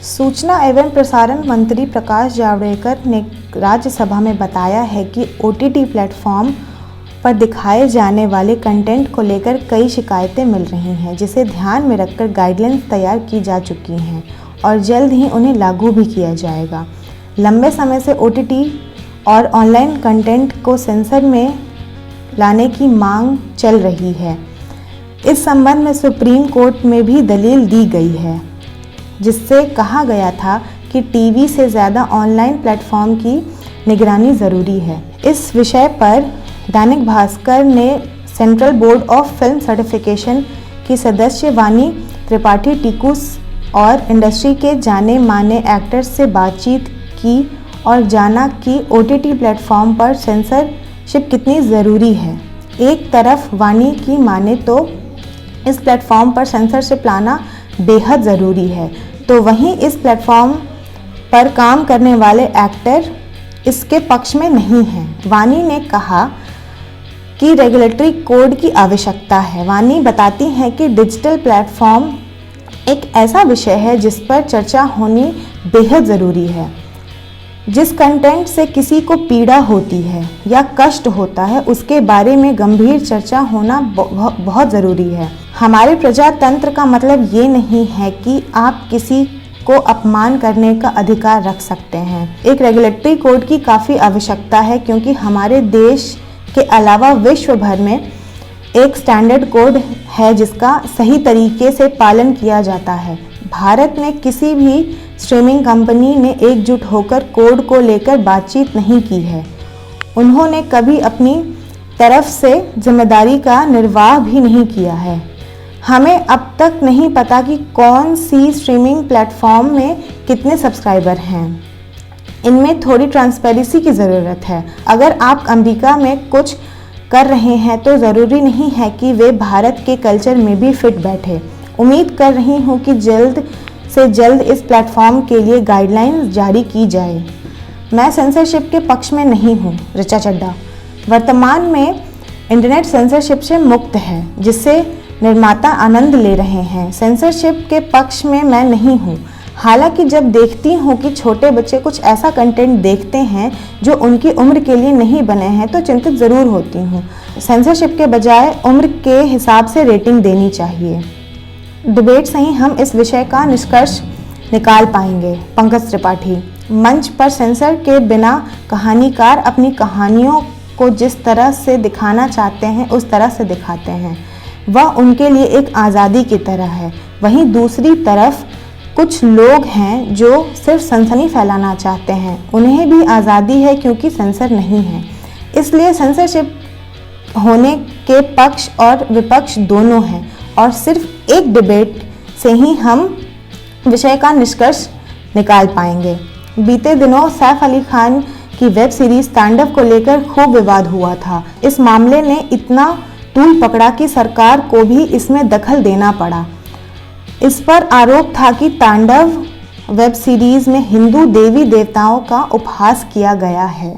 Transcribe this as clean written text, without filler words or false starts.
सूचना एवं प्रसारण मंत्री प्रकाश जावड़ेकर ने राज्यसभा में बताया है कि ओटीटी प्लेटफॉर्म पर दिखाए जाने वाले कंटेंट को लेकर कई शिकायतें मिल रही हैं, जिसे ध्यान में रखकर गाइडलाइंस तैयार की जा चुकी हैं और जल्द ही उन्हें लागू भी किया जाएगा। लंबे समय से ओटीटी और ऑनलाइन कंटेंट को सेंसर में लाने की मांग चल रही है। इस संबंध में सुप्रीम कोर्ट में भी दलील दी गई है, जिससे कहा गया था कि टीवी से ज़्यादा ऑनलाइन प्लेटफॉर्म की निगरानी ज़रूरी है। इस विषय पर दैनिक भास्कर ने central board of film certification की सदस्य वानी त्रिपाठी टीकू और इंडस्ट्री के जाने माने एक्टर्स से बातचीत की और जाना कि ओटीटी प्लेटफॉर्म पर सेंसरशिप कितनी ज़रूरी है। एक तरफ वानी की माने तो इस प्लेटफॉर्म पर सेंसरशिप लाना बेहद ज़रूरी है, तो वहीं इस प्लेटफॉर्म पर काम करने वाले एक्टर इसके पक्ष में नहीं हैं। वानी ने कहा कि रेगुलेटरी कोड की आवश्यकता है। वानी बताती हैं कि डिजिटल प्लेटफॉर्म एक ऐसा विषय है जिस पर चर्चा होनी बेहद ज़रूरी है। जिस कंटेंट से किसी को पीड़ा होती है या कष्ट होता है, उसके बारे में गंभीर चर्चा होना बहुत ज़रूरी है। हमारे प्रजातंत्र का मतलब ये नहीं है कि आप किसी को अपमान करने का अधिकार रख सकते हैं। एक रेगुलेटरी कोड की काफ़ी आवश्यकता है, क्योंकि हमारे देश के अलावा विश्व भर में एक स्टैंडर्ड कोड है जिसका सही तरीके से पालन किया जाता है। भारत में किसी भी स्ट्रीमिंग कंपनी ने एकजुट होकर कोड को लेकर बातचीत नहीं की है। उन्होंने कभी अपनी तरफ से जिम्मेदारी का निर्वाह भी नहीं किया है। हमें अब तक नहीं पता कि कौन सी स्ट्रीमिंग प्लेटफॉर्म में कितने सब्सक्राइबर हैं। इनमें थोड़ी ट्रांसपेरेंसी की ज़रूरत है। अगर आप अमेरिका में कुछ कर रहे हैं तो ज़रूरी नहीं है कि वे भारत के कल्चर में भी फिट बैठे। उम्मीद कर रही हूँ कि जल्द से जल्द इस प्लेटफॉर्म के लिए गाइडलाइंस जारी की जाए। मैं सेंसरशिप के पक्ष में नहीं हूँ। ऋचा चड्ढा। वर्तमान में इंटरनेट सेंसरशिप से मुक्त है, जिससे निर्माता आनंद ले रहे हैं। सेंसरशिप के पक्ष में मैं नहीं हूँ। हालांकि जब देखती हूँ कि छोटे बच्चे कुछ ऐसा कंटेंट देखते हैं जो उनकी उम्र के लिए नहीं बने हैं, तो चिंतित ज़रूर होती हूँ। सेंसरशिप के बजाय उम्र के हिसाब से रेटिंग देनी चाहिए। डिबेट से ही हम इस विषय का निष्कर्ष निकाल पाएंगे। पंकज त्रिपाठी। मंच पर सेंसर के बिना कहानीकार अपनी कहानियों को जिस तरह से दिखाना चाहते हैं उस तरह से दिखाते हैं। वह उनके लिए एक आज़ादी की तरह है। वहीं दूसरी तरफ कुछ लोग हैं जो सिर्फ सनसनी फैलाना चाहते हैं। उन्हें भी आज़ादी है, क्योंकि सेंसर नहीं है। इसलिए सेंसरशिप होने के पक्ष और विपक्ष दोनों हैं, और सिर्फ एक डिबेट से ही हम विषय का निष्कर्ष निकाल पाएंगे। बीते दिनों सैफ अली खान की वेब सीरीज तांडव को लेकर खूब विवाद हुआ था। इस मामले ने इतना तूल पकड़ा कि सरकार को भी इसमें दखल देना पड़ा। इस पर आरोप था कि तांडव वेब सीरीज में हिंदू देवी देवताओं का उपहास किया गया है।